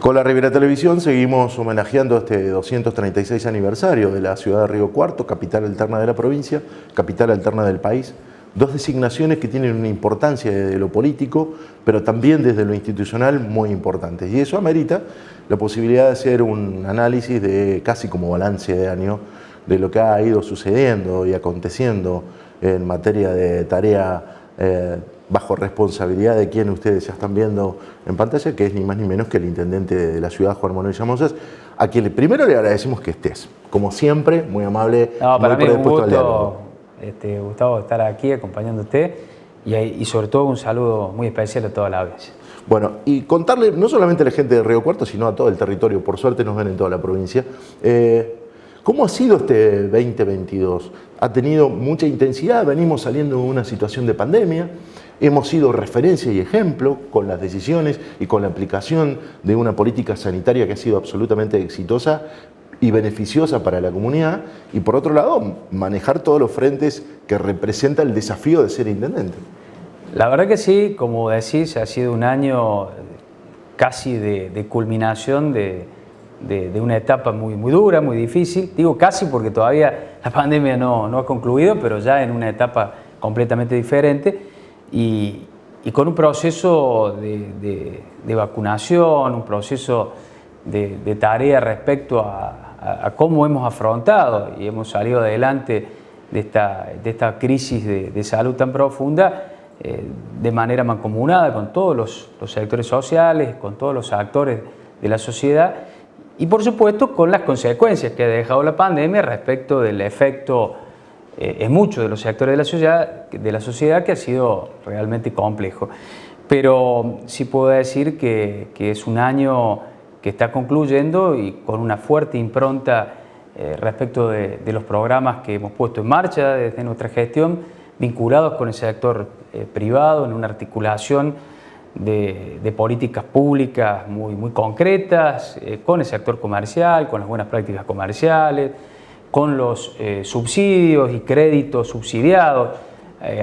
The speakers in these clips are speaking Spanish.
Con la Ribera Televisión seguimos homenajeando este 236 aniversario de la ciudad de Río Cuarto, capital alterna de la provincia, capital alterna del país. Dos designaciones que tienen una importancia desde lo político, pero también desde lo institucional muy importantes. Y eso amerita la posibilidad de hacer un análisis de casi como balance de año de lo que ha ido sucediendo y aconteciendo en materia de tarea bajo responsabilidad de quien ustedes ya están viendo en pantalla, que es ni más ni menos que el intendente de la ciudad, Juan Manuel Llamosas, a quien primero le agradecemos que estés, como siempre, muy amable, para muy mí es un predispuesto al diálogo. Gustavo, estar aquí acompañándote y sobre todo un saludo muy especial a toda la audiencia. Bueno, y contarle no solamente a la gente de Río Cuarto, sino a todo el territorio, por suerte nos ven en toda la provincia, ¿cómo ha sido este 2022? Ha tenido mucha intensidad, venimos saliendo de una situación de pandemia, hemos sido referencia y ejemplo con las decisiones y con la aplicación de una política sanitaria que ha sido absolutamente exitosa y beneficiosa para la comunidad, y por otro lado, manejar todos los frentes que representa el desafío de ser intendente. La verdad que sí, como decís, ha sido un año casi de culminación de una etapa muy dura, muy difícil. Digo casi porque todavía la pandemia no ha concluido, pero ya en una etapa completamente diferente y con un proceso de vacunación, un proceso de tarea respecto a cómo hemos afrontado y hemos salido adelante de esta crisis de salud tan profunda de manera mancomunada con todos los sectores sociales, con todos los actores de la sociedad y por supuesto con las consecuencias que ha dejado la pandemia respecto del efecto en muchos de los sectores de la sociedad que ha sido realmente complejo. Pero sí puedo decir que es un año que está concluyendo y con una fuerte impronta respecto de los programas que hemos puesto en marcha desde nuestra gestión, vinculados con el sector privado en una articulación de políticas públicas muy concretas, con el sector comercial, con las buenas prácticas comerciales, con los subsidios y créditos subsidiados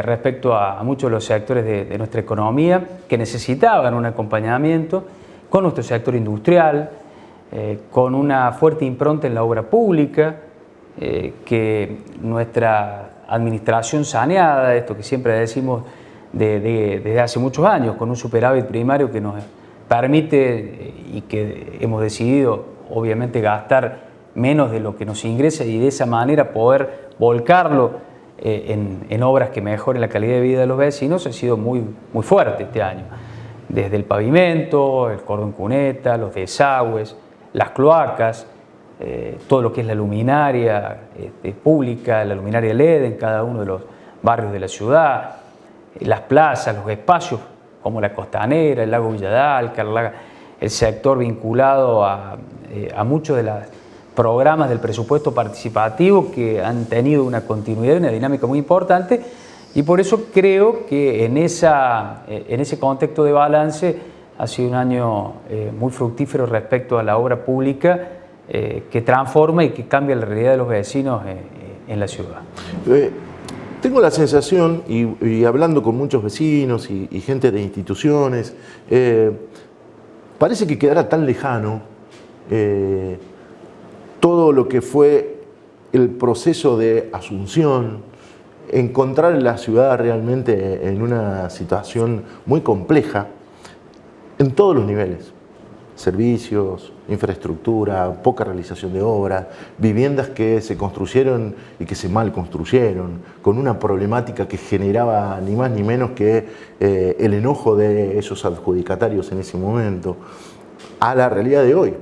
respecto a muchos de los sectores de nuestra economía que necesitaban un acompañamiento, con nuestro sector industrial, con una fuerte impronta en la obra pública, que nuestra administración saneada, esto que siempre decimos desde hace muchos años, con un superávit primario que nos permite y que hemos decidido obviamente gastar menos de lo que nos ingresa y de esa manera poder volcarlo en obras que mejoren la calidad de vida de los vecinos, ha sido muy fuerte este año. Desde el pavimento, el cordón cuneta, los desagües, las cloacas, todo lo que es la luminaria pública, la luminaria LED en cada uno de los barrios de la ciudad, las plazas, los espacios como la Costanera, el lago Villadalca, el sector vinculado a muchos de los programas del presupuesto participativo que han tenido una continuidad y una dinámica muy importante y por eso creo que en ese contexto de balance ha sido un año muy fructífero respecto a la obra pública que transforma y que cambia la realidad de los vecinos en la ciudad. Tengo la sensación, y hablando con muchos vecinos y gente de instituciones, parece que quedará tan lejano todo lo que fue el proceso de asunción, encontrar la ciudad realmente en una situación muy compleja en todos los niveles. Servicios, infraestructura, poca realización de obras, viviendas que se construyeron y que se mal construyeron, con una problemática que generaba ni más ni menos que el enojo de esos adjudicatarios en ese momento, a la realidad de hoy,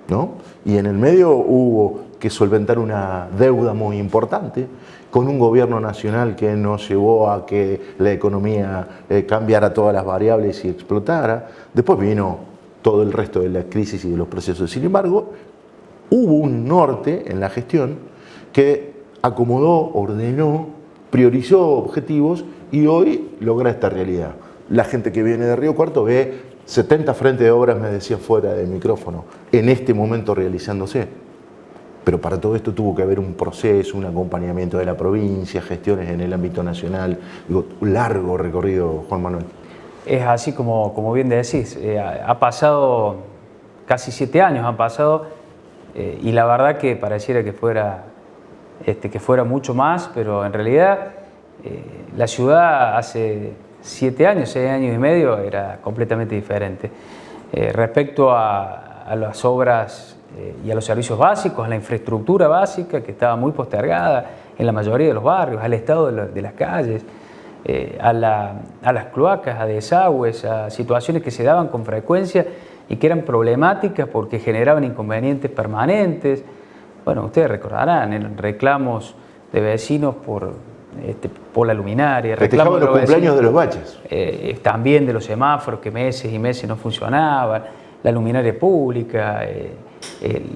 ¿no? Y en el medio hubo que solventar una deuda muy importante, con un gobierno nacional que nos llevó a que la economía cambiara todas las variables y explotara. Después vino todo el resto de la crisis y de los procesos. Sin embargo, hubo un norte en la gestión que acomodó, ordenó, priorizó objetivos y hoy logra esta realidad. La gente que viene de Río Cuarto ve 70 frentes de obras, me decía fuera del micrófono, en este momento realizándose. Pero para todo esto tuvo que haber un proceso, un acompañamiento de la provincia, gestiones en el ámbito nacional, digo, un largo recorrido, Juan Manuel. Es así como bien decís, ha pasado casi 7 años han pasado y la verdad que pareciera que fuera mucho más, pero en realidad la ciudad hace 7 años, 6 años y medio era completamente diferente. Respecto a las obras y a los servicios básicos, a la infraestructura básica que estaba muy postergada en la mayoría de los barrios, al estado de las calles, a las cloacas, a desagües, a situaciones que se daban con frecuencia y que eran problemáticas porque generaban inconvenientes permanentes. Bueno, ustedes recordarán, eran reclamos de vecinos por la luminaria, reclamos los cumpleaños de los baches. También de los semáforos que meses y meses no funcionaban, la luminaria pública,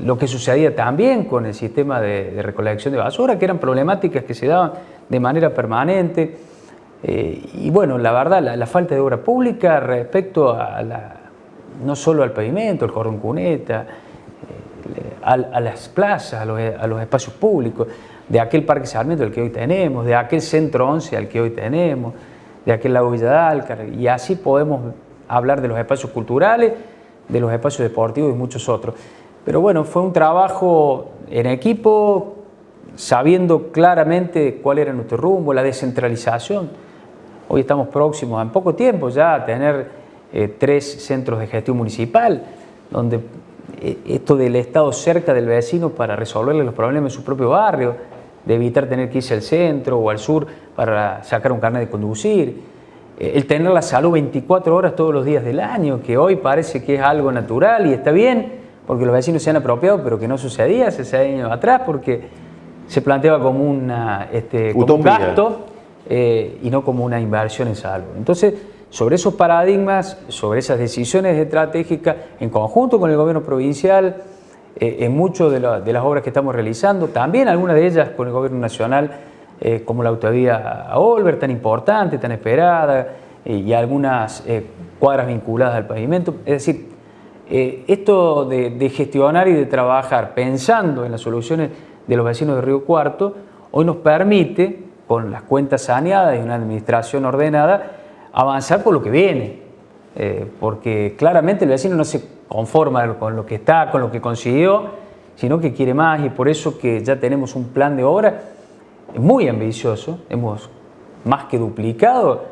lo que sucedía también con el sistema de recolección de basura, que eran problemáticas que se daban de manera permanente. Y bueno, la verdad, la falta de obra pública respecto no solo al pavimento, al cordón cuneta, a las plazas, a los espacios públicos, de aquel Parque Sarmiento al que hoy tenemos, de aquel Centro 11 al que hoy tenemos, de aquel Lago Villa de Álcar, y así podemos hablar de los espacios culturales, de los espacios deportivos y muchos otros. Pero bueno, fue un trabajo en equipo, sabiendo claramente cuál era nuestro rumbo, la descentralización. Hoy estamos próximos en poco tiempo ya a tener 3 centros de gestión municipal, donde esto del Estado cerca del vecino para resolverle los problemas de su propio barrio, de evitar tener que irse al centro o al sur para sacar un carnet de conducir, el tener la salud 24 horas todos los días del año, que hoy parece que es algo natural y está bien, porque los vecinos se han apropiado, pero que no sucedía hace 6 años atrás, porque se planteaba como un gasto y no como una inversión en salud. Entonces, sobre esos paradigmas, sobre esas decisiones estratégicas, en conjunto con el gobierno provincial, en muchas de las obras que estamos realizando, también algunas de ellas con el gobierno nacional, como la autovía a Olver, tan importante, tan esperada, y algunas cuadras vinculadas al pavimento. Es decir, esto de gestionar y de trabajar pensando en las soluciones de los vecinos de Río Cuarto, hoy nos permite, con las cuentas saneadas y una administración ordenada, avanzar por lo que viene, porque claramente el vecino no se conforma con lo que está, con lo que consiguió, sino que quiere más, y por eso que ya tenemos un plan de obra muy ambicioso. Hemos más que duplicado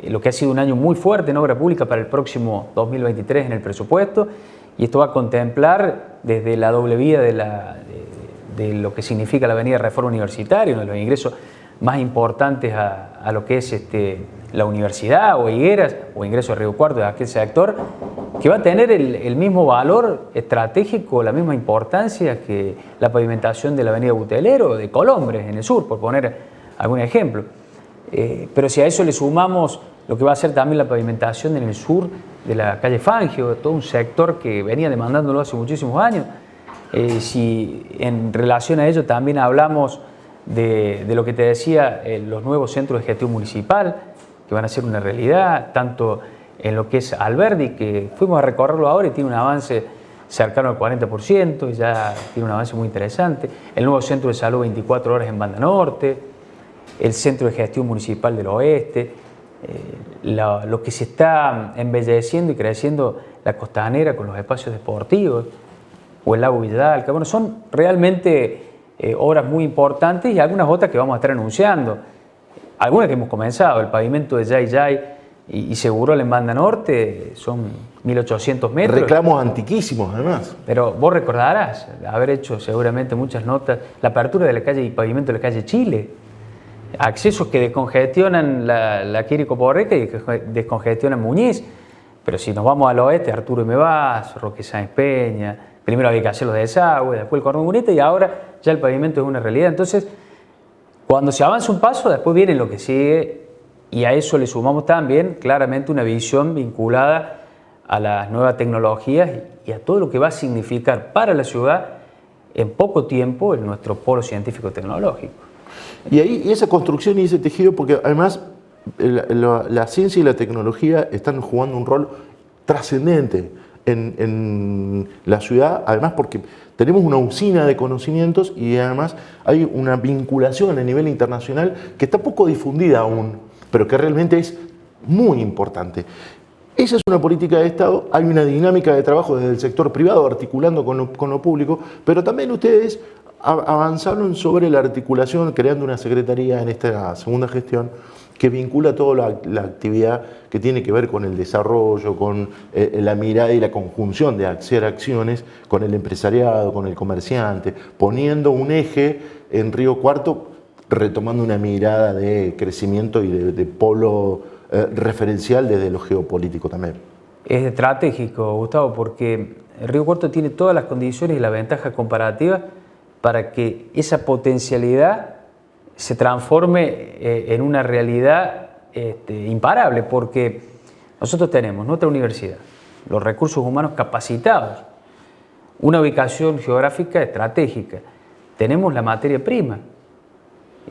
lo que ha sido un año muy fuerte en obra pública para el próximo 2023 en el presupuesto, y esto va a contemplar desde la doble vía de lo que significa la avenida Reforma Universitaria, uno de los ingresos más importantes a lo que es la universidad o Higueras o ingreso a Río Cuarto de aquel sector, que va a tener el mismo valor estratégico, la misma importancia que la pavimentación de la avenida Butelero o de Colombres en el sur, por poner algún ejemplo. Pero si a eso le sumamos lo que va a ser también la pavimentación en el sur de la calle Fangio, todo un sector que venía demandándolo hace muchísimos años, si en relación a ello también hablamos de lo que te decía, los nuevos centros de gestión municipal, que van a ser una realidad, tanto en lo que es Alberdi, que fuimos a recorrerlo ahora y tiene un avance cercano al 40%, y ya tiene un avance muy interesante, el nuevo centro de salud 24 horas en Banda Norte, el centro de gestión municipal del oeste, lo que se está embelleciendo y creciendo la costanera con los espacios deportivos, o el lago Villa de Álcar. Bueno, son realmente obras muy importantes, y algunas otras que vamos a estar anunciando. Algunas que hemos comenzado, el pavimento de Yay Yay y Segurola en Banda Norte, son 1.800 metros. Reclamos antiquísimos, además. Pero vos recordarás haber hecho seguramente muchas notas, la apertura de la calle y pavimento de la calle Chile, accesos que descongestionan la Quirico Porreca y que descongestionan Muñiz. Pero si nos vamos al oeste, Arturo M. Vaz, Roque Sáenz Peña, primero había que hacer los desagües, después el cordón cuneta, y ahora ya el pavimento es una realidad. Entonces, cuando se avanza un paso, después viene lo que sigue, y a eso le sumamos también claramente una visión vinculada a las nuevas tecnologías y a todo lo que va a significar para la ciudad en poco tiempo en nuestro polo científico-tecnológico. Y ahí esa construcción y ese tejido, porque además la ciencia y la tecnología están jugando un rol trascendente en la ciudad, además porque tenemos una usina de conocimientos y además hay una vinculación a nivel internacional que está poco difundida aún, pero que realmente es muy importante. Esa es una política de Estado, hay una dinámica de trabajo desde el sector privado articulando con lo público, pero también ustedes avanzaron sobre la articulación creando una secretaría en esta segunda gestión que vincula toda la actividad que tiene que ver con el desarrollo, con la mirada y la conjunción de hacer acciones con el empresariado, con el comerciante, poniendo un eje en Río Cuarto, retomando una mirada de crecimiento y de polo referencial desde lo geopolítico también. Es estratégico, Gustavo, porque Río Cuarto tiene todas las condiciones y la ventaja comparativa para que esa potencialidad se transforme en una realidad imparable, porque nosotros tenemos nuestra universidad, los recursos humanos capacitados, una ubicación geográfica estratégica, tenemos la materia prima,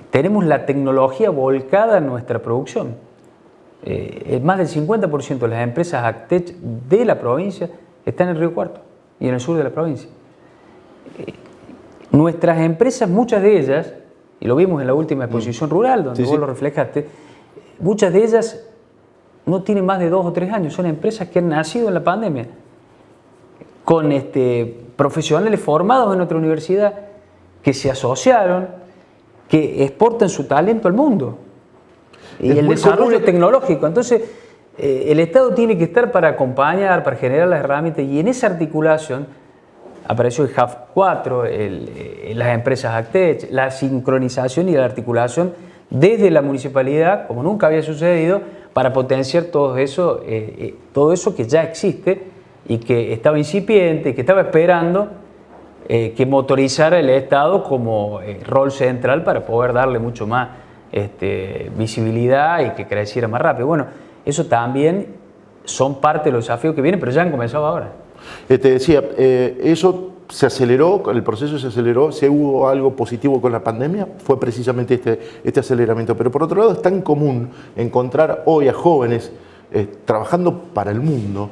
tenemos la tecnología volcada en nuestra producción. Más del 50% de las empresas AgTech de la provincia están en Río Cuarto y en el sur de la provincia. Nuestras empresas, muchas de ellas, y lo vimos en la última exposición rural, donde vos lo reflejaste, muchas de ellas no tienen más de 2 o 3 años, son empresas que han nacido en la pandemia, con profesionales formados en nuestra universidad, que se asociaron, que exportan su talento al mundo. Y el desarrollo tecnológico. Entonces, el Estado tiene que estar para acompañar, para generar las herramientas, y en esa articulación apareció el HAF 4, las empresas AgTech, la sincronización y la articulación desde la municipalidad, como nunca había sucedido, para potenciar todo eso que ya existe y que estaba incipiente, que estaba esperando que motorizara el Estado como rol central para poder darle mucho más visibilidad y que creciera más rápido. Bueno, eso también son parte de los desafíos que vienen, pero ya han comenzado ahora. Te decía, eso se aceleró, el proceso se aceleró, si hubo algo positivo con la pandemia, fue precisamente este aceleramiento. Pero por otro lado, es tan común encontrar hoy a jóvenes trabajando para el mundo,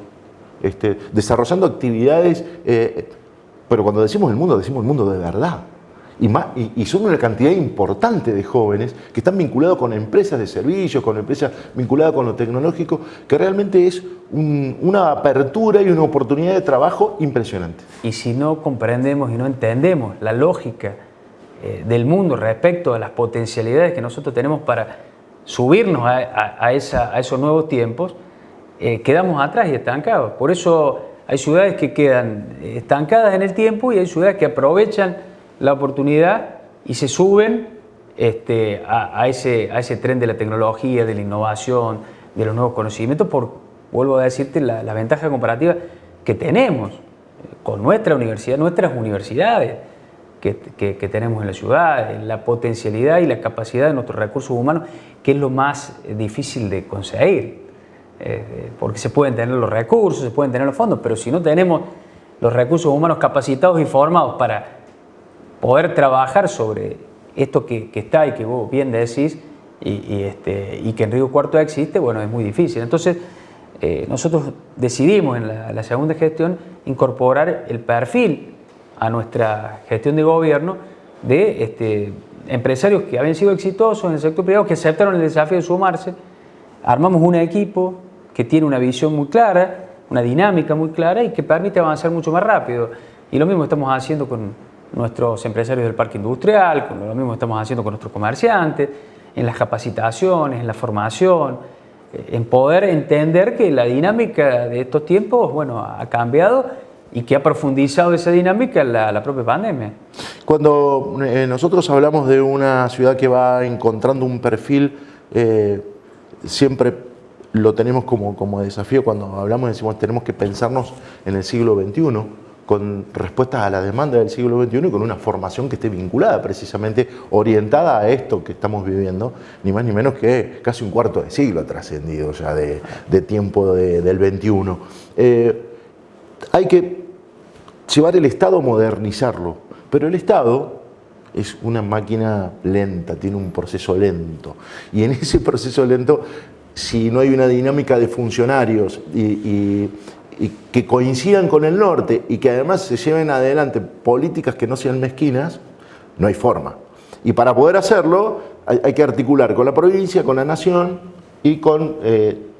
desarrollando actividades, pero cuando decimos el mundo de verdad. Y son una cantidad importante de jóvenes que están vinculados con empresas de servicios, con empresas vinculadas con lo tecnológico, que realmente es una apertura y una oportunidad de trabajo impresionante. Y si no comprendemos y no entendemos la lógica del mundo respecto a las potencialidades que nosotros tenemos para subirnos a esos nuevos tiempos, quedamos atrás y estancados. Por eso hay ciudades que quedan estancadas en el tiempo y hay ciudades que aprovechan la oportunidad y se suben a ese tren de la tecnología, de la innovación, de los nuevos conocimientos, vuelvo a decirte, la ventaja comparativa que tenemos con nuestra universidad, nuestras universidades que tenemos en la ciudad, la potencialidad y la capacidad de nuestros recursos humanos, que es lo más difícil de conseguir, porque se pueden tener los recursos, se pueden tener los fondos, pero si no tenemos los recursos humanos capacitados y formados para poder trabajar sobre esto que está y que vos bien decís y que en Río Cuarto existe, bueno, es muy difícil. Entonces, nosotros decidimos en la segunda gestión incorporar el perfil a nuestra gestión de gobierno de empresarios que habían sido exitosos en el sector privado, que aceptaron el desafío de sumarse. Armamos un equipo que tiene una visión muy clara, una dinámica muy clara y que permite avanzar mucho más rápido. Y lo mismo estamos haciendo con nuestros empresarios del parque industrial, lo mismo estamos haciendo con nuestros comerciantes, en las capacitaciones, en la formación, en poder entender que la dinámica de estos tiempos, bueno, ha cambiado y que ha profundizado esa dinámica la propia pandemia. Cuando nosotros hablamos de una ciudad que va encontrando un perfil, siempre lo tenemos como desafío. Cuando hablamos decimos tenemos que pensarnos en el siglo XXI, con respuestas a la demanda del siglo XXI y con una formación que esté vinculada, precisamente orientada a esto que estamos viviendo, ni más ni menos que casi un cuarto de siglo ha trascendido ya de tiempo del XXI. Hay que llevar el Estado a modernizarlo, pero el Estado es una máquina lenta, tiene un proceso lento, y en ese proceso lento, si no hay una dinámica de funcionarios y que coincidan con el norte y que además se lleven adelante políticas que no sean mezquinas, no hay forma. Y para poder hacerlo hay que articular con la provincia, con la nación y con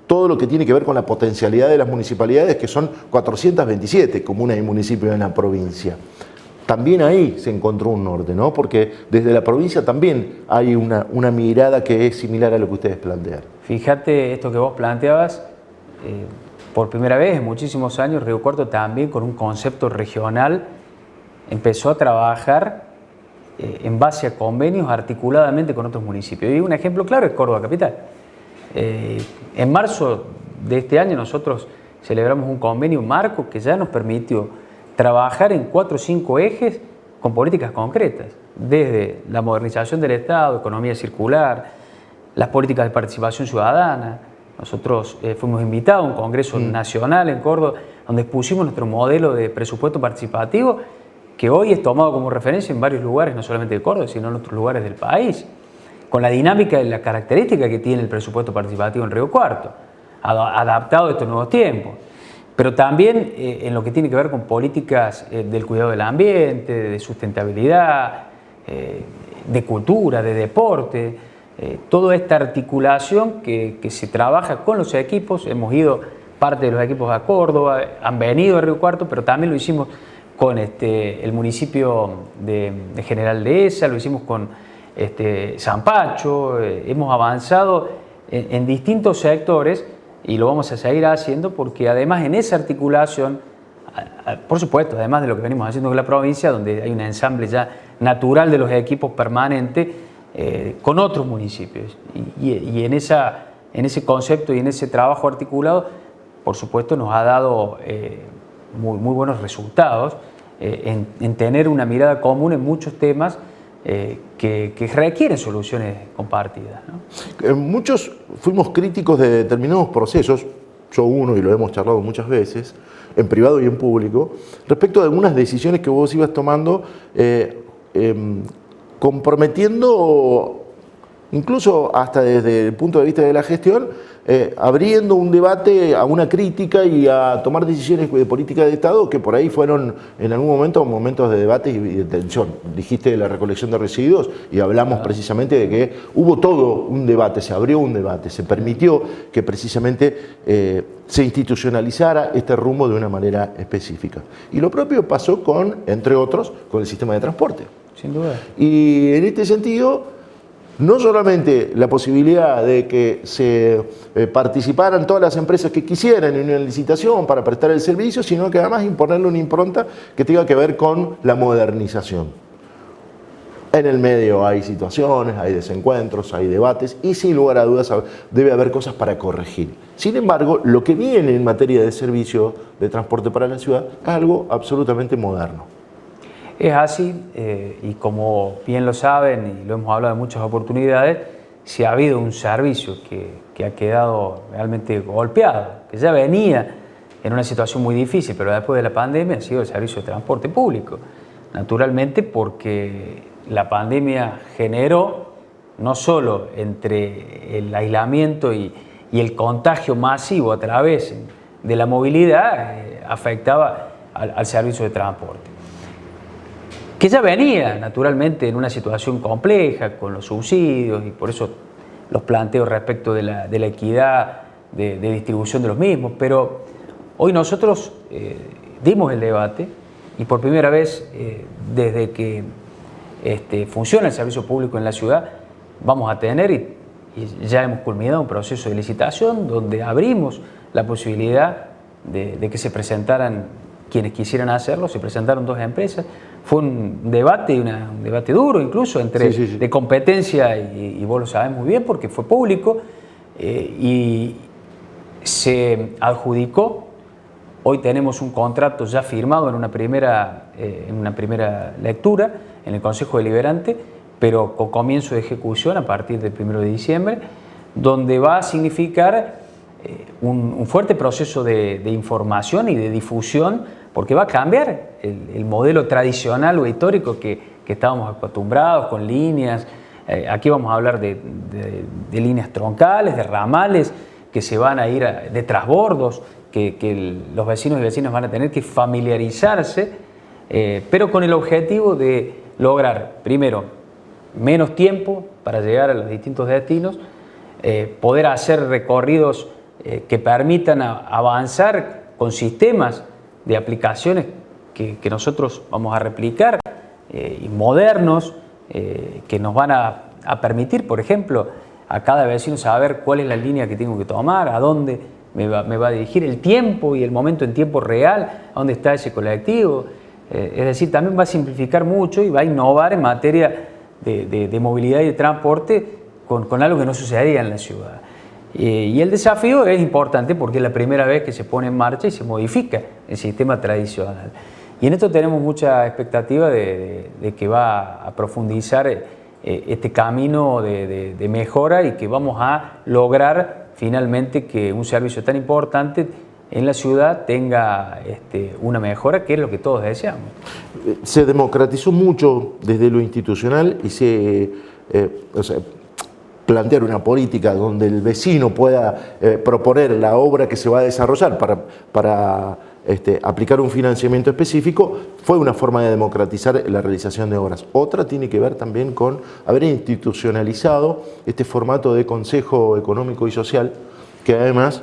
todo lo que tiene que ver con la potencialidad de las municipalidades, que son 427 comunas y municipios en la provincia. También ahí se encontró un norte, ¿no? Porque desde la provincia también hay una mirada que es similar a lo que ustedes plantean. Fíjate esto que vos planteabas, por primera vez en muchísimos años Río Cuarto también con un concepto regional empezó a trabajar en base a convenios articuladamente con otros municipios. Y un ejemplo claro es Córdoba Capital. En marzo de este año nosotros celebramos un convenio marco que ya nos permitió trabajar en 4 o 5 ejes con políticas concretas, desde la modernización del Estado, economía circular, las políticas de participación ciudadana. Nosotros fuimos invitados a un congreso nacional en Córdoba donde expusimos nuestro modelo de presupuesto participativo que hoy es tomado como referencia en varios lugares, no solamente de Córdoba, sino en otros lugares del país, con la dinámica y la característica que tiene el presupuesto participativo en Río Cuarto, adaptado a estos nuevos tiempos. Pero también en lo que tiene que ver con políticas del cuidado del ambiente, de sustentabilidad, de cultura, de deporte, toda esta articulación que se trabaja con los equipos. Hemos ido parte de los equipos a Córdoba, han venido a Río Cuarto, pero también lo hicimos con el municipio de General Dehesa, lo hicimos con San Pacho, hemos avanzado en distintos sectores y lo vamos a seguir haciendo porque además en esa articulación, por supuesto, además de lo que venimos haciendo con la provincia, donde hay un ensamble ya natural de los equipos permanentes con otros municipios y en ese concepto y en ese trabajo articulado, por supuesto, nos ha dado muy buenos resultados en tener una mirada común en muchos temas que requieren soluciones compartidas, ¿no? Muchos fuimos críticos de determinados procesos, yo uno y lo hemos charlado muchas veces, en privado y en público, respecto de algunas decisiones que vos ibas tomando, comprometiendo, incluso hasta desde el punto de vista de la gestión, abriendo un debate a una crítica y a tomar decisiones de política de Estado que por ahí fueron en algún momento momentos de debate y de tensión. Dijiste de la recolección de residuos y hablamos precisamente de que hubo todo un debate, se abrió un debate, se permitió que precisamente se institucionalizara este rumbo de una manera específica. Y lo propio pasó con, entre otros, con el sistema de transporte. Sin duda. Y en este sentido, no solamente la posibilidad de que se participaran todas las empresas que quisieran en una licitación para prestar el servicio, sino que además imponerle una impronta que tenga que ver con la modernización. En el medio hay situaciones, hay desencuentros, hay debates y sin lugar a dudas debe haber cosas para corregir. Sin embargo, lo que viene en materia de servicio de transporte para la ciudad es algo absolutamente moderno. Es así, y como bien lo saben y lo hemos hablado en muchas oportunidades, si ha habido un servicio que ha quedado realmente golpeado, que ya venía en una situación muy difícil, pero después de la pandemia ha sido el servicio de transporte público. Naturalmente porque la pandemia generó, no solo entre el aislamiento y el contagio masivo a través de la movilidad, afectaba al servicio de transporte, que ya venía naturalmente en una situación compleja con los subsidios y por eso los planteos respecto de la equidad de distribución de los mismos, pero hoy nosotros dimos el debate y por primera vez desde que funciona el servicio público en la ciudad vamos a tener y ya hemos culminado un proceso de licitación donde abrimos la posibilidad de que se presentaran quienes quisieran hacerlo. Se presentaron 2 empresas. Fue un debate duro incluso entre de competencia y vos lo sabés muy bien porque fue público y se adjudicó. Hoy tenemos un contrato ya firmado en una primera lectura en el Consejo Deliberante, pero con comienzo de ejecución a partir del 1 de diciembre, donde va a significar un fuerte proceso de información y de difusión, porque va a cambiar el modelo tradicional o histórico que estábamos acostumbrados con líneas. Aquí vamos a hablar de líneas troncales, de ramales que se van a ir de trasbordos, que los vecinos y vecinas van a tener que familiarizarse, pero con el objetivo de lograr, primero, menos tiempo para llegar a los distintos destinos, poder hacer recorridos que permitan avanzar con sistemas de aplicaciones que nosotros vamos a replicar, y modernos, que nos van a permitir, por ejemplo, a cada vecino saber cuál es la línea que tengo que tomar, a dónde me va a dirigir, el tiempo y el momento en tiempo real, a dónde está ese colectivo. Es decir, también va a simplificar mucho y va a innovar en materia de movilidad y de transporte con algo que no sucedía en la ciudad. Y el desafío es importante porque es la primera vez que se pone en marcha y se modifica el sistema tradicional. Y en esto tenemos mucha expectativa de que va a profundizar este camino de mejora y que vamos a lograr finalmente que un servicio tan importante en la ciudad tenga una mejora, que es lo que todos deseamos. Se democratizó mucho desde lo institucional y plantear una política donde el vecino pueda proponer la obra que se va a desarrollar para aplicar un financiamiento específico, fue una forma de democratizar la realización de obras. Otra tiene que ver también con haber institucionalizado este formato de Consejo Económico y Social, que además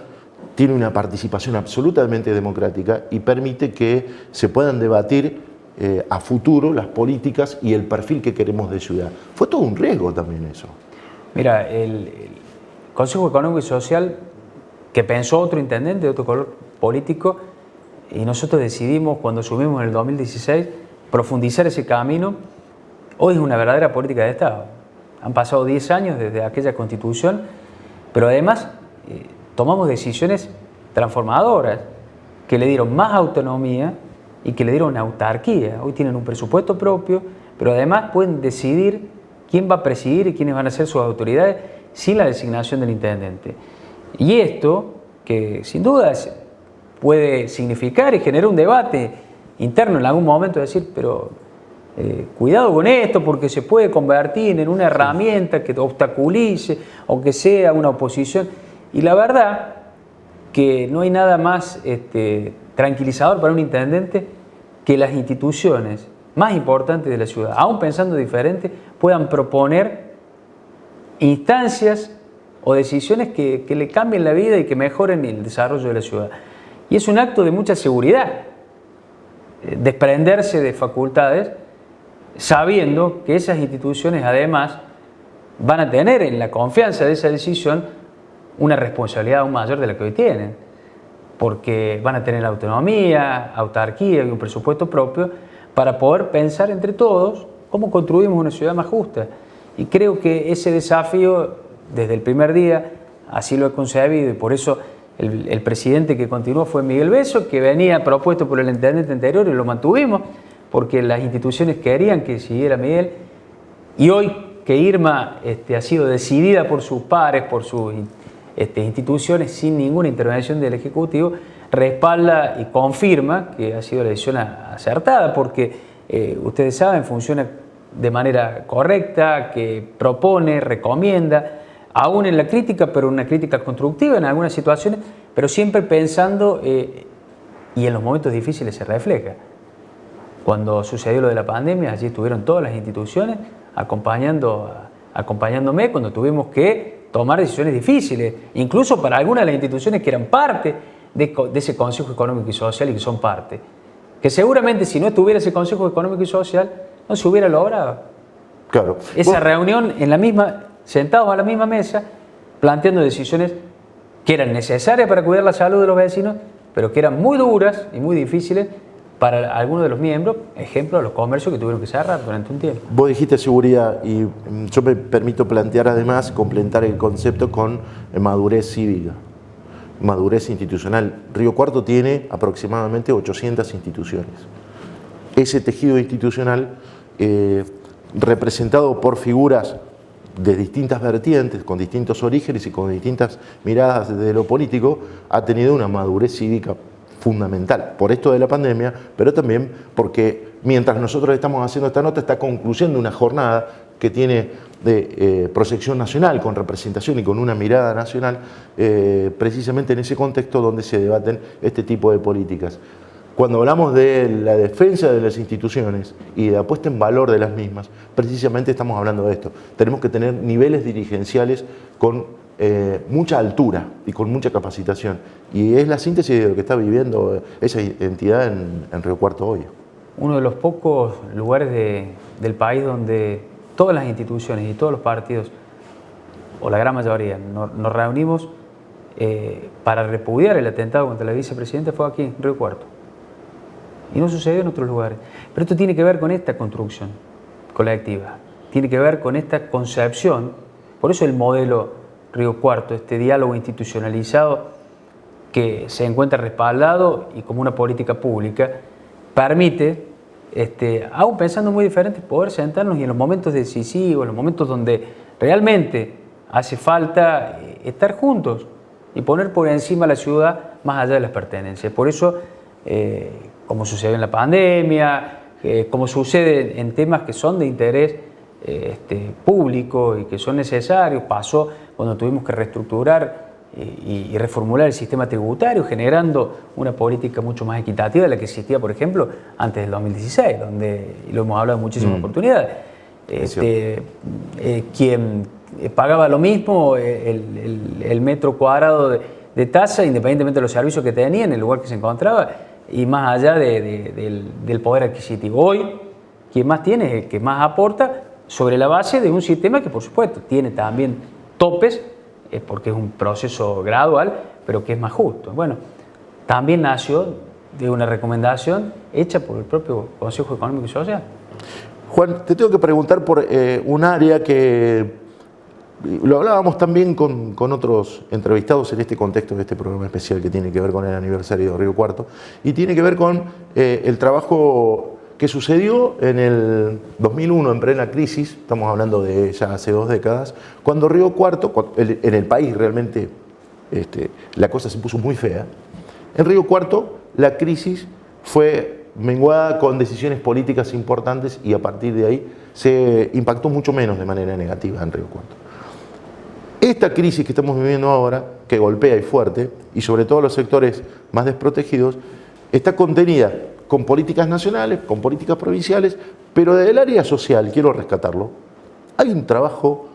tiene una participación absolutamente democrática y permite que se puedan debatir a futuro las políticas y el perfil que queremos de ciudad. Fue todo un riesgo también eso. Mira, el Consejo Económico y Social, que pensó otro intendente de otro color político, y nosotros decidimos, cuando asumimos en el 2016, profundizar ese camino. Hoy es una verdadera política de Estado. Han pasado 10 años desde aquella Constitución, pero además tomamos decisiones transformadoras que le dieron más autonomía y que le dieron autarquía. Hoy tienen un presupuesto propio, pero además pueden decidir quién va a presidir y quiénes van a ser sus autoridades sin la designación del intendente. Y esto, que sin duda puede significar y generar un debate interno en algún momento, decir, pero cuidado con esto porque se puede convertir en una herramienta que obstaculice o que sea una oposición. Y la verdad que no hay nada más tranquilizador para un intendente que las instituciones más importantes de la ciudad, aún pensando diferente, puedan proponer instancias o decisiones que le cambien la vida y que mejoren el desarrollo de la ciudad. Y es un acto de mucha seguridad, desprenderse de facultades, sabiendo que esas instituciones además van a tener en la confianza de esa decisión una responsabilidad aún mayor de la que hoy tienen, porque van a tener autonomía, autarquía y un presupuesto propio para poder pensar entre todos cómo construimos una ciudad más justa. Y creo que ese desafío, desde el primer día, así lo he concebido, y por eso el presidente que continuó fue Miguel Besso, que venía propuesto por el intendente anterior y lo mantuvimos, porque las instituciones querían que siguiera Miguel. Y hoy que Irma ha sido decidida por sus pares, por sus instituciones, sin ninguna intervención del Ejecutivo, respalda y confirma que ha sido la decisión acertada, porque ustedes saben, funciona de manera correcta, que propone, recomienda, aún en la crítica, pero una crítica constructiva en algunas situaciones, pero siempre pensando, y en los momentos difíciles se refleja. Cuando sucedió lo de la pandemia, allí estuvieron todas las instituciones acompañándome cuando tuvimos que tomar decisiones difíciles, incluso para algunas de las instituciones que eran parte de ese Consejo Económico y Social y que son parte. Que seguramente si no estuviera ese Consejo Económico y Social, no se hubiera logrado. Claro. Esa reunión en la misma, sentados a la misma mesa, planteando decisiones que eran necesarias para cuidar la salud de los vecinos, pero que eran muy duras y muy difíciles para algunos de los miembros, ejemplo, los comercios que tuvieron que cerrar durante un tiempo. Vos dijiste seguridad y yo me permito plantear además, complementar el concepto con madurez cívica, madurez institucional. Río Cuarto tiene aproximadamente 800 instituciones. Ese tejido institucional, representado por figuras de distintas vertientes, con distintos orígenes y con distintas miradas desde lo político, ha tenido una madurez cívica fundamental, por esto de la pandemia, pero también porque mientras nosotros estamos haciendo esta nota está concluyendo una jornada que tiene de proyección nacional, con representación y con una mirada nacional, precisamente en ese contexto donde se debaten este tipo de políticas. Cuando hablamos de la defensa de las instituciones y de la puesta en valor de las mismas, precisamente estamos hablando de esto. Tenemos que tener niveles dirigenciales con mucha altura y con mucha capacitación. Y es la síntesis de lo que está viviendo esa entidad en Río Cuarto hoy. Uno de los pocos lugares del país donde todas las instituciones y todos los partidos, o la gran mayoría, nos reunimos para repudiar el atentado contra la vicepresidenta fue aquí, en Río Cuarto. Y no sucedió en otros lugares. Pero esto tiene que ver con esta construcción colectiva, tiene que ver con esta concepción. Por eso el modelo Río Cuarto, este diálogo institucionalizado que se encuentra respaldado y como una política pública, permite, aún pensando muy diferente, poder sentarnos y en los momentos decisivos, en los momentos donde realmente hace falta estar juntos y poner por encima la ciudad más allá de las pertenencias. Por eso, como sucedió en la pandemia, como sucede en temas que son de interés público y que son necesarios, pasó cuando tuvimos que reestructurar y reformular el sistema tributario, generando una política mucho más equitativa de la que existía, por ejemplo, antes del 2016, donde, y lo hemos hablado en muchísimas oportunidades, quien pagaba lo mismo el metro cuadrado de tasa, independientemente de los servicios que tenía, en el lugar que se encontraba, y más allá del poder adquisitivo. Hoy, quien más tiene es el que más aporta sobre la base de un sistema que, por supuesto, tiene también topes, porque es un proceso gradual, pero que es más justo. Bueno, también nació de una recomendación hecha por el propio Consejo Económico y Social. Juan, te tengo que preguntar por un área que lo hablábamos también con otros entrevistados en este contexto de este programa especial que tiene que ver con el aniversario de Río Cuarto y tiene que ver con el trabajo que sucedió en el 2001 en plena crisis, estamos hablando de ya hace 2 décadas, cuando Río Cuarto, en el país realmente la cosa se puso muy fea. En Río Cuarto la crisis fue menguada con decisiones políticas importantes y a partir de ahí se impactó mucho menos de manera negativa en Río Cuarto. Esta crisis que estamos viviendo ahora, que golpea y fuerte, y sobre todo los sectores más desprotegidos, está contenida con políticas nacionales, con políticas provinciales, pero desde el área social, quiero rescatarlo, hay un trabajo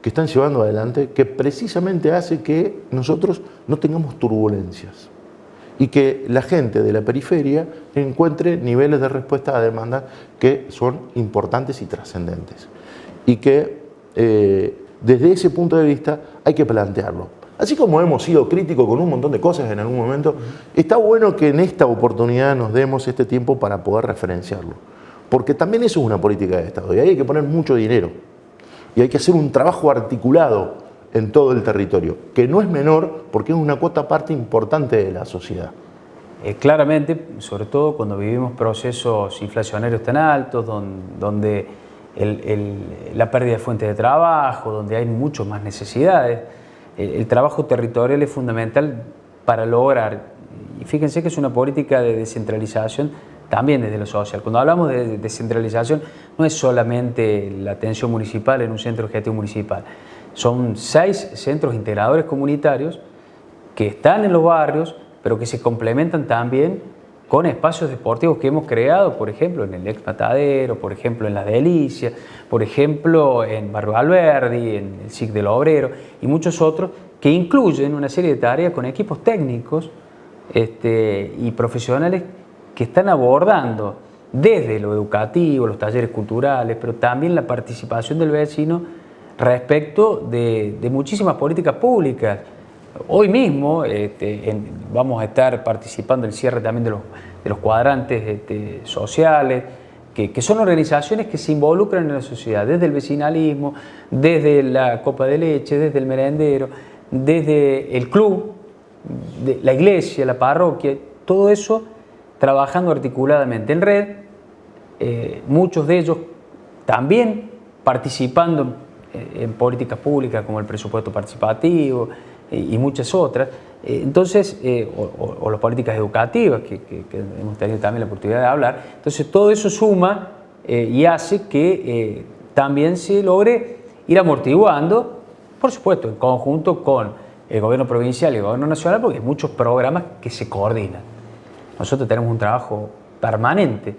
que están llevando adelante que precisamente hace que nosotros no tengamos turbulencias y que la gente de la periferia encuentre niveles de respuesta a demandas que son importantes y trascendentes. Y que desde ese punto de vista hay que plantearlo. Así como hemos sido críticos con un montón de cosas en algún momento, está bueno que en esta oportunidad nos demos este tiempo para poder referenciarlo. Porque también eso es una política de Estado y ahí hay que poner mucho dinero. Y hay que hacer un trabajo articulado en todo el territorio, que no es menor porque es una cuota parte importante de la sociedad. Claramente, sobre todo cuando vivimos procesos inflacionarios tan altos, donde la pérdida de fuentes de trabajo, donde hay mucho más necesidades, el trabajo territorial es fundamental para lograr, y fíjense que es una política de descentralización también desde lo social. Cuando hablamos de descentralización no es solamente la atención municipal en un centro objetivo municipal, son 6 centros integradores comunitarios que están en los barrios, pero que se complementan también con espacios deportivos que hemos creado, por ejemplo, en el Ex Matadero, por ejemplo, en Las Delicias, por ejemplo, en Barrio Alberdi, en el SIC del Obrero y muchos otros, que incluyen una serie de tareas con equipos técnicos y profesionales que están abordando desde lo educativo, los talleres culturales, pero también la participación del vecino respecto de muchísimas políticas públicas. Hoy mismo vamos a estar participando en el cierre también de los cuadrantes sociales, que son organizaciones que se involucran en la sociedad, desde el vecinalismo, desde la copa de leche, desde el merendero, desde el club, de la iglesia, la parroquia, todo eso trabajando articuladamente en red, muchos de ellos también participando en políticas públicas como el presupuesto participativo y muchas otras. Entonces, o las políticas educativas que hemos tenido también la oportunidad de hablar. Entonces, todo eso suma y hace que también se logre ir amortiguando, por supuesto, en conjunto con el gobierno provincial y el gobierno nacional, porque hay muchos programas que se coordinan. Nosotros tenemos un trabajo permanente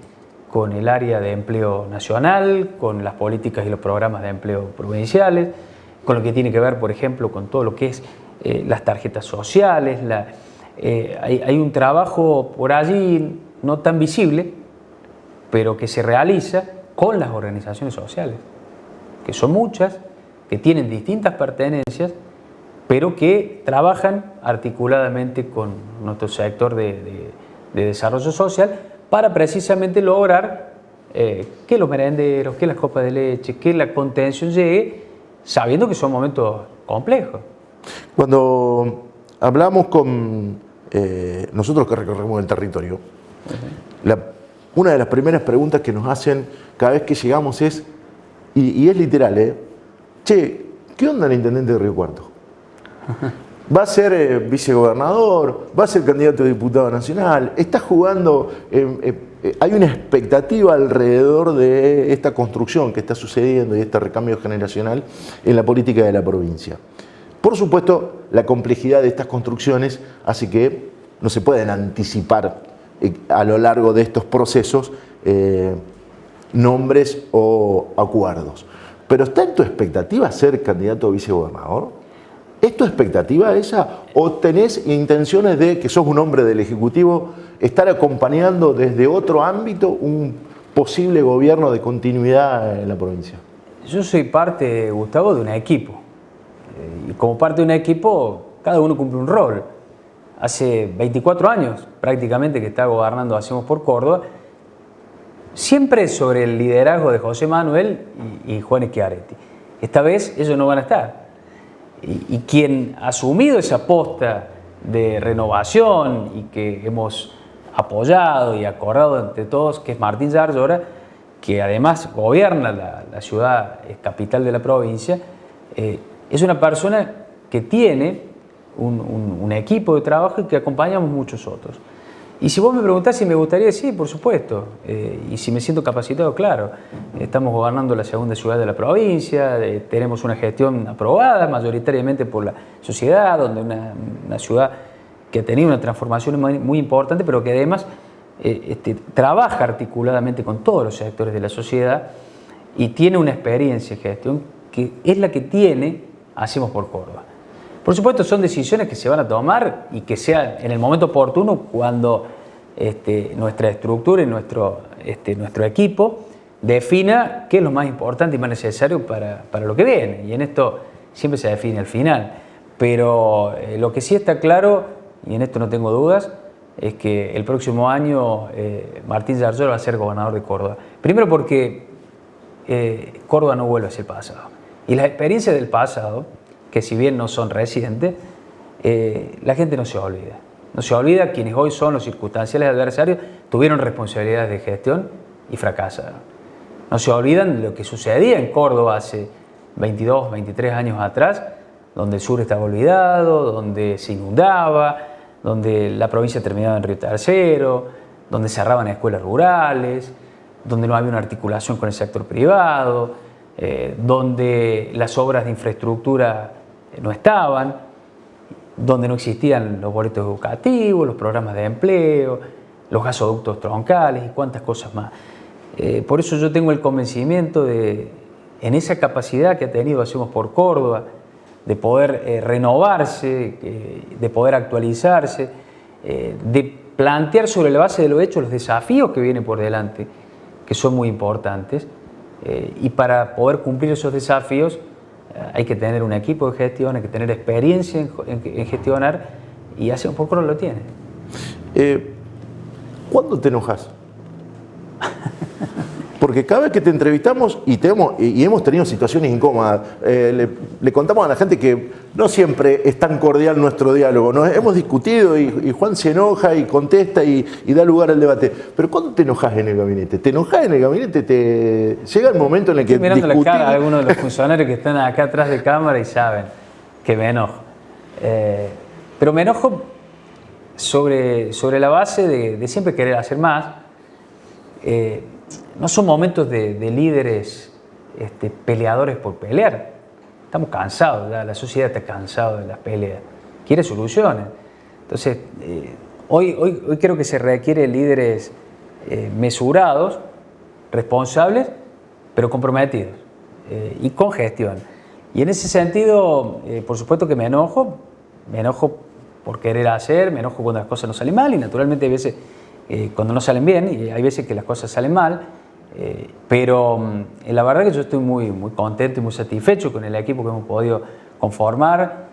con el área de empleo nacional, con las políticas y los programas de empleo provinciales, con lo que tiene que ver, por ejemplo, con todo lo que es las tarjetas sociales. Hay un trabajo por allí no tan visible, pero que se realiza con las organizaciones sociales, que son muchas, que tienen distintas pertenencias, pero que trabajan articuladamente con nuestro sector de desarrollo social para precisamente lograr que los merenderos, que las copas de leche, que la contención llegue, sabiendo que son momentos complejos. Cuando hablamos con nosotros que recorremos el territorio, una de las primeras preguntas que nos hacen cada vez que llegamos es, y es literal, che, ¿qué onda el intendente de Río Cuarto? ¿Va a ser vicegobernador? ¿Va a ser candidato a diputado nacional? ¿Está jugando? Hay una expectativa alrededor de esta construcción que está sucediendo y este recambio generacional en la política de la provincia. Por supuesto, la complejidad de estas construcciones hace que no se puedan anticipar a lo largo de estos procesos nombres o acuerdos. Pero ¿está en tu expectativa ser candidato a vicegobernador? ¿Es tu expectativa esa? ¿O tenés intenciones de, que sos un hombre del Ejecutivo, estar acompañando desde otro ámbito un posible gobierno de continuidad en la provincia? Yo soy parte, Gustavo, de un equipo. Y como parte de un equipo, cada uno cumple un rol. Hace 24 años prácticamente que está gobernando Hacemos por Córdoba, siempre sobre el liderazgo de José Manuel y Juan Schiaretti. Esta vez ellos no van a estar. Y quien ha asumido esa posta de renovación y que hemos apoyado y acordado entre todos, que es Martín Yarlora, que además gobierna la ciudad capital de la provincia, es una persona que tiene un equipo de trabajo y que acompañamos muchos otros. Y si vos me preguntás si me gustaría, sí, por supuesto. Y si me siento capacitado, claro. Estamos gobernando la segunda ciudad de la provincia, tenemos una gestión aprobada mayoritariamente por la sociedad, donde una ciudad que ha tenido una transformación muy importante, pero que además trabaja articuladamente con todos los sectores de la sociedad y tiene una experiencia en gestión que es la que tiene Hacemos por Córdoba. Por supuesto, son decisiones que se van a tomar y que sea en el momento oportuno cuando nuestra estructura y nuestro equipo defina qué es lo más importante y más necesario para lo que viene. Y en esto siempre se define al final. Pero lo que sí está claro, y en esto no tengo dudas, es que el próximo año Martín Yarlora va a ser gobernador de Córdoba. Primero porque Córdoba no vuelve hacia el pasado. Y las experiencias del pasado, que si bien no son recientes, la gente no se olvida. No se olvida quienes hoy son los circunstanciales adversarios, tuvieron responsabilidades de gestión y fracasaron. No se olvidan de lo que sucedía en Córdoba hace 22, 23 años atrás, donde el sur estaba olvidado, donde se inundaba, donde la provincia terminaba en Río Tercero, donde cerraban escuelas rurales, donde no había una articulación con el sector privado, donde las obras de infraestructura no estaban, donde no existían los boletos educativos, los programas de empleo, los gasoductos troncales y cuantas cosas más. Por eso yo tengo el convencimiento en esa capacidad que ha tenido Hacemos por Córdoba, de poder renovarse, de poder actualizarse, de plantear sobre la base de los hechos los desafíos que vienen por delante, que son muy importantes, y para poder cumplir esos desafíos hay que tener un equipo de gestión, hay que tener experiencia en gestionar, y Hacemos por Córdoba lo tiene. ¿Cuándo te enojas? Porque cada vez que te entrevistamos y hemos tenido situaciones incómodas, le contamos a la gente que no siempre es tan cordial nuestro diálogo, ¿no? Hemos discutido y Juan se enoja y contesta y da lugar al debate. Pero ¿cuándo te enojas en el gabinete? ¿Te enojas en el gabinete? Llega el momento en el que estoy mirando la cara a algunos de los funcionarios que están acá atrás de cámara y saben que me enojo. Pero me enojo sobre la base de siempre querer hacer más. No son momentos de líderes peleadores por pelear. Estamos cansados, ya, la sociedad está cansada de las peleas, quiere soluciones. Entonces, hoy creo que se requiere líderes mesurados, responsables, pero comprometidos y con gestión. Y en ese sentido, por supuesto que me enojo por querer hacer, me enojo cuando las cosas no salen mal y naturalmente hay veces cuando no salen bien y hay veces que las cosas salen mal, pero la verdad que yo estoy muy contento y muy satisfecho con el equipo que hemos podido conformar,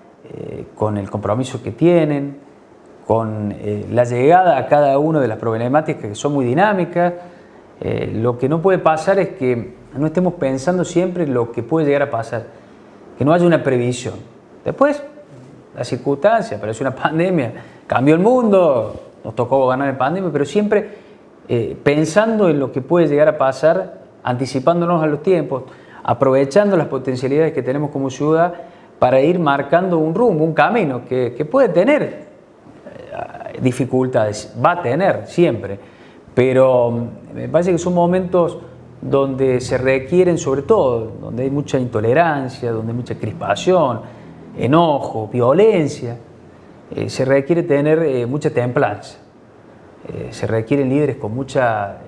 con el compromiso que tienen, con la llegada a cada una de las problemáticas que son muy dinámicas. Lo que no puede pasar es que no estemos pensando siempre en lo que puede llegar a pasar, que no haya una previsión. Después, la circunstancia, apareció una pandemia, cambió el mundo, nos tocó gobernar en pandemia, pero siempre pensando en lo que puede llegar a pasar, anticipándonos a los tiempos, aprovechando las potencialidades que tenemos como ciudad para ir marcando un rumbo, un camino que puede tener dificultades, va a tener siempre, pero me parece que son momentos donde se requieren, sobre todo, donde hay mucha intolerancia, donde hay mucha crispación, enojo, violencia, se requiere tener mucha templanza, se requieren líderes con mucha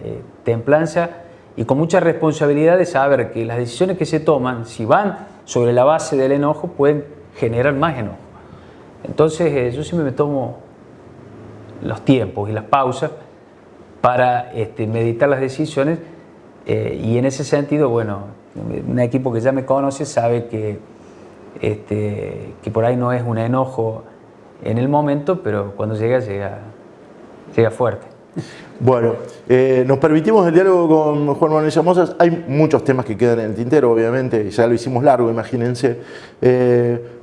templanza y con mucha responsabilidad de saber que las decisiones que se toman, si van sobre la base del enojo, pueden generar más enojo. Entonces yo siempre me tomo los tiempos y las pausas para meditar las decisiones y en ese sentido, bueno, un equipo que ya me conoce sabe que por ahí no es un enojo en el momento, pero cuando llega fuerte. Bueno, nos permitimos el diálogo con Juan Manuel Llamosas. Hay muchos temas que quedan en el tintero, obviamente, ya lo hicimos largo, imagínense,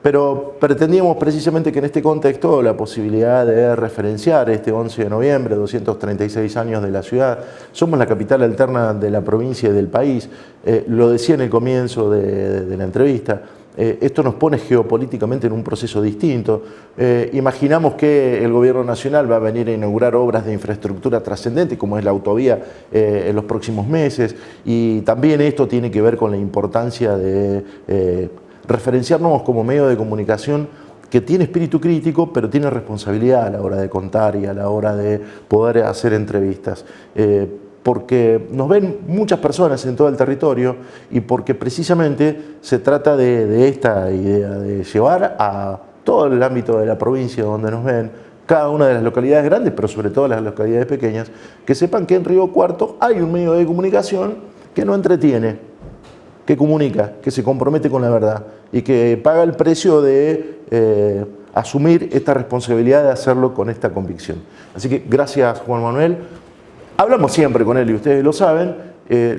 pero pretendíamos precisamente que en este contexto la posibilidad de referenciar este 11 de noviembre, 236 años de la ciudad, somos la capital alterna de la provincia y del país, lo decía en el comienzo de la entrevista. Esto nos pone geopolíticamente en un proceso distinto. Imaginamos que el gobierno nacional va a venir a inaugurar obras de infraestructura trascendente, como es la autovía, en los próximos meses, y también esto tiene que ver con la importancia de referenciarnos como medio de comunicación que tiene espíritu crítico, pero tiene responsabilidad a la hora de contar y a la hora de poder hacer entrevistas. Porque nos ven muchas personas en todo el territorio y porque precisamente se trata de esta idea de llevar a todo el ámbito de la provincia donde nos ven, cada una de las localidades grandes, pero sobre todo las localidades pequeñas, que sepan que en Río Cuarto hay un medio de comunicación que no entretiene, que comunica, que se compromete con la verdad y que paga el precio de asumir esta responsabilidad de hacerlo con esta convicción. Así que gracias, Juan Manuel. Hablamos siempre con él y ustedes lo saben,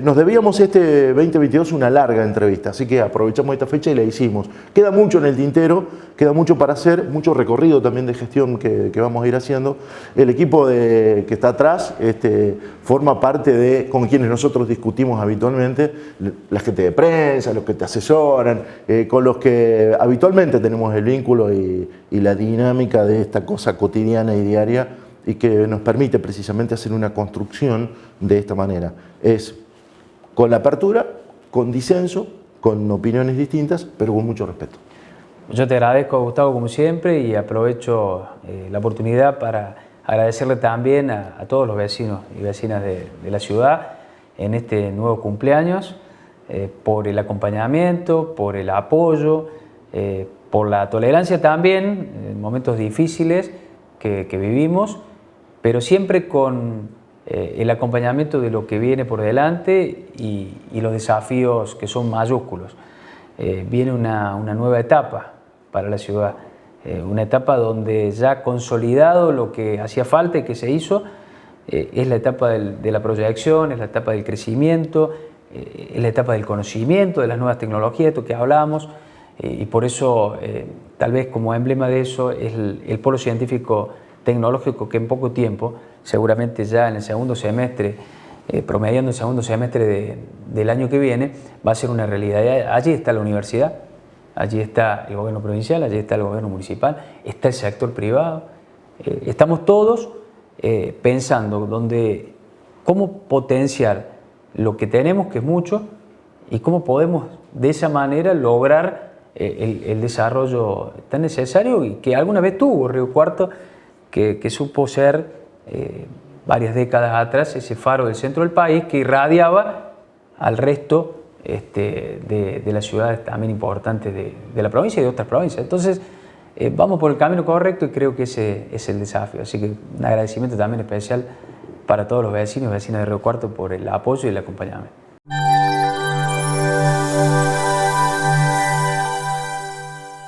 nos debíamos este 2022 una larga entrevista, así que aprovechamos esta fecha y la hicimos. Queda mucho en el tintero, queda mucho para hacer, mucho recorrido también de gestión que vamos a ir haciendo. El equipo que está atrás forma parte de con quienes nosotros discutimos habitualmente, la gente de prensa, los que te asesoran, con los que habitualmente tenemos el vínculo y la dinámica de esta cosa cotidiana y diaria, y que nos permite precisamente hacer una construcción de esta manera. Es con la apertura, con disenso, con opiniones distintas, pero con mucho respeto. Yo te agradezco, Gustavo, como siempre, y aprovecho la oportunidad para agradecerle también a todos los vecinos y vecinas de la ciudad en este nuevo cumpleaños, por el acompañamiento, por el apoyo, por la tolerancia también en momentos difíciles que vivimos, pero siempre con el acompañamiento de lo que viene por delante y los desafíos que son mayúsculos. Viene una nueva etapa para la ciudad, una etapa donde ya consolidado lo que hacía falta y que se hizo, es la etapa de la proyección, es la etapa del crecimiento, es la etapa del conocimiento, de las nuevas tecnologías, esto que hablábamos, y por eso tal vez como emblema de eso es el polo científico tecnológico que en poco tiempo, seguramente ya en el segundo semestre, promediando el segundo semestre del año que viene, va a ser una realidad. Allí está la universidad, allí está el gobierno provincial, allí está el gobierno municipal, está el sector privado. Estamos todos pensando cómo potenciar lo que tenemos, que es mucho, y cómo podemos de esa manera lograr el desarrollo tan necesario y que alguna vez tuvo Río Cuarto, que supo ser varias décadas atrás ese faro del centro del país que irradiaba al resto de las ciudades también importantes de la provincia y de otras provincias. Entonces, vamos por el camino correcto y creo que ese es el desafío. Así que un agradecimiento también especial para todos los vecinos y vecinas de Río Cuarto por el apoyo y el acompañamiento.